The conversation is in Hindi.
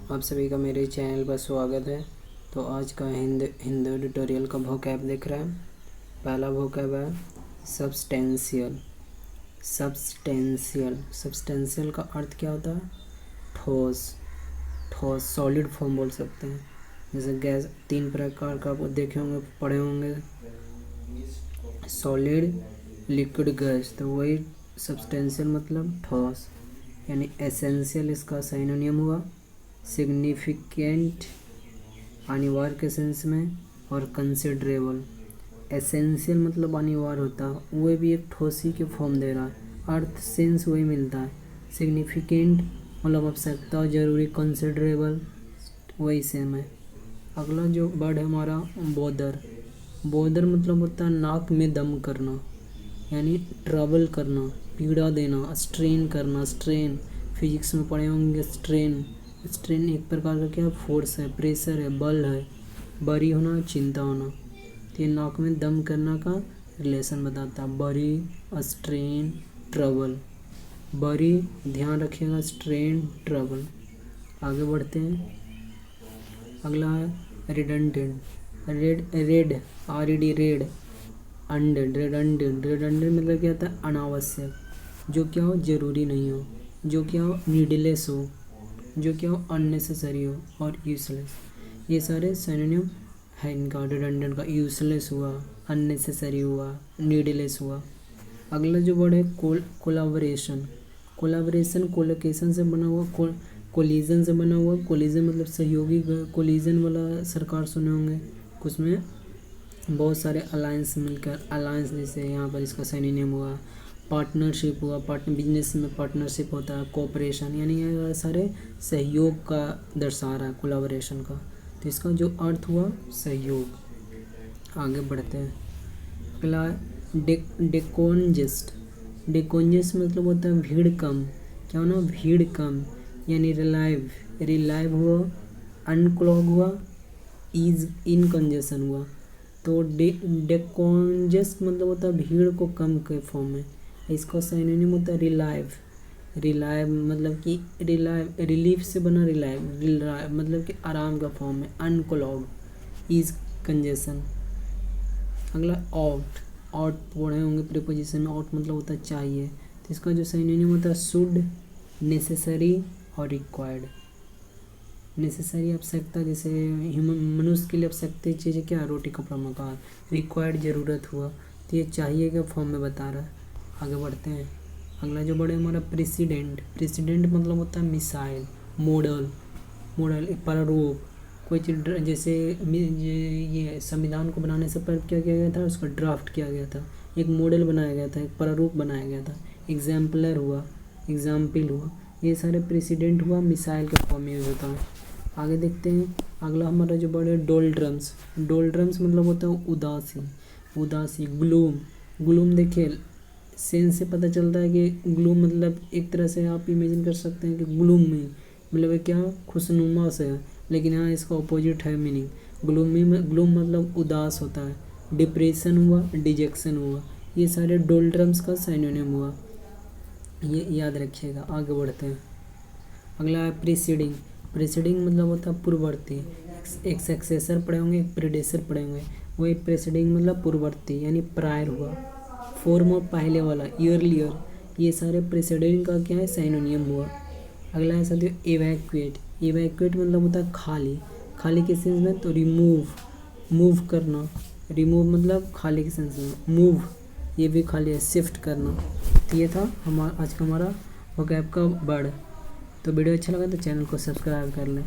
आप सभी का मेरे चैनल पर स्वागत है। तो आज का हिंदी ट्यूटोरियल का वोकैब देख रहे हैं। पहला वोकैब है सब्सटेंशियल। सब्सटेंशियल सब्सटेंशियल का अर्थ क्या होता है? ठोस। ठोस सॉलिड फॉर्म बोल सकते हैं। जैसे गैस 3 प्रकार का आप देखे होंगे, पढ़े होंगे, सॉलिड, लिक्विड, गैस। तो वही सब्सटेंशियल मतलब ठोस, यानी एसेंशियल इसका सिनोनिम हुआ। सिग्निफिकेंट अनिवार्य के सेंस में, और कंसिडरेबल। एसेंशियल मतलब अनिवार्य होता है, वह भी एक ठोसी के फॉर्म दे रहा है, अर्थ सेंस वही मिलता है। सिग्निफिकेंट मतलब आवश्यकता और जरूरी। कंसिडरेबल वही सेम है। अगला जो वर्ड है हमारा बोदर। बोदर मतलब होता है नाक में दम करना, यानी ट्रबल करना, पीड़ा देना, स्ट्रेन करना। स्ट्रेन फिजिक्स में पढ़े होंगे। स्ट्रेन एक प्रकार का क्या फोर्स है, प्रेशर है, बल है। बरी होना, चिंता होना। तो ये नाक में दम करना का रिलेशन बताता है। बरी, स्ट्रेन, ट्रबल। बरी ध्यान रखिएगा, स्ट्रेन, ट्रबल। आगे बढ़ते हैं। अगला है redundant. Red RED red. Undead redundant मतलब क्या होता है? अनावश्यक, जो क्या हो जरूरी नहीं हो, जो क्या हो नीडलेस हो, जो क्या हो अननेसेसरी हो, और यूजलेस। ये सारे सिनोनिम है इनका। रिडंडेंट का यूजलेस हुआ, अननेसेसरी हुआ, नीडलेस हुआ। अगला जो वर्ड है कोलाबोरेशन। कोलाबोरेशन कोलोकेशन से बना हुआ, कोलिजन से बना हुआ। कोलिजन मतलब सहयोगी। कोलिजन वाला सरकार सुने होंगे, उसमें बहुत सारे अलायंस मिलकर, अलायंस जैसे यहाँ पर इसका सिनोनिम हुआ। पार्टनरशिप हुआ, बिजनेस में पार्टनरशिप होता है। कोऑपरेशन यानी ये सारे सहयोग का दर्शा रहा है, कोलैबोरेशन का। तो इसका जो अर्थ हुआ सहयोग। आगे बढ़ते हैं। अगला डेकोनजेस्ट। डेकोनजेस्ट मतलब होता है भीड़ कम। क्या होना? भीड़ कम, यानी रिलाइव हुआ, अनक्लॉग हुआ, ईज इनकंजेशन हुआ। तो डेकोनजेस्ट मतलब होता है भीड़ को कम के फॉर्म में। इसका सिनोनिम होता है रिलाइव मतलब कि रिलीफ से बना। रिलाइव मतलब कि आराम का फॉर्म है। Unclog, ease congestion. अगला ऑट पढ़े होंगे प्रीपोजिशन में। ऑट मतलब होता है चाहिए। तो इसका जो सिनोनिम होता है शुड, नेसेसरी और रिक्वायर्ड। नेसेसरी आवश्यकता, जैसे मनुष्य के लिए आवश्यकता चीज़ें क्या? रोटी, कपड़ा, मकान। रिक्वायर्ड ज़रूरत हुआ, तो ये चाहिए के फॉर्म में बता रहा है। आगे बढ़ते हैं। अगला जो बड़े हमारा प्रेसिडेंट मतलब होता है मिसाइल, मॉडल, प्रारूप। कोई चीज़ जैसे ये संविधान को बनाने से पहले क्या किया गया था? उसका ड्राफ्ट किया गया था, एक मॉडल बनाया गया था, एक प्रारूप बनाया गया था। एग्जाम्पलर हुआ, एग्जाम्पल हुआ। ये सारे प्रेसिडेंट हुआ, मिसाइल के फॉर्म में यूज होता है। आगे देखते हैं। अगला हमारा जो बड़े डोलड्रम्स मतलब होता है उदासी। ग्लूम देखिए सेंस से पता चलता है कि ग्लूम मतलब एक तरह से आप इमेजिन कर सकते हैं कि ग्लूम में मतलब क्या? खुशनुमा से है, लेकिन यहाँ इसका अपोजिट है मीनिंग। ग्लूम मतलब उदास होता है। डिप्रेशन हुआ, डिजेक्शन हुआ। ये सारे डोलड्रम्स का सिनोनिम हुआ, ये याद रखिएगा। आगे बढ़ते हैं। अगला है प्रीसीडिंग मतलब होता है पूर्ववर्ती। एक सक्सेसर पढ़े होंगे, एक प्रीडेसर पढ़े होंगे। वही प्रीसीडिंग मतलब पूर्ववर्ती, यानी प्रायर हुआ। फॉर्म ऑफ पहले वाला, ईयरलियर। ये सारे प्रीसीडिंग का क्या है? सिनोनिम हुआ। अगला है साथियों इवैक्यूएट मतलब होता है खाली के सेंस में। तो मूव करना। रिमूव मतलब खाली के सेंस में। मूव ये भी खाली है, शिफ्ट करना। तो ये था आज का हमारा वोकैब का वर्ड। तो वीडियो अच्छा लगा तो चैनल को सब्सक्राइब कर लें।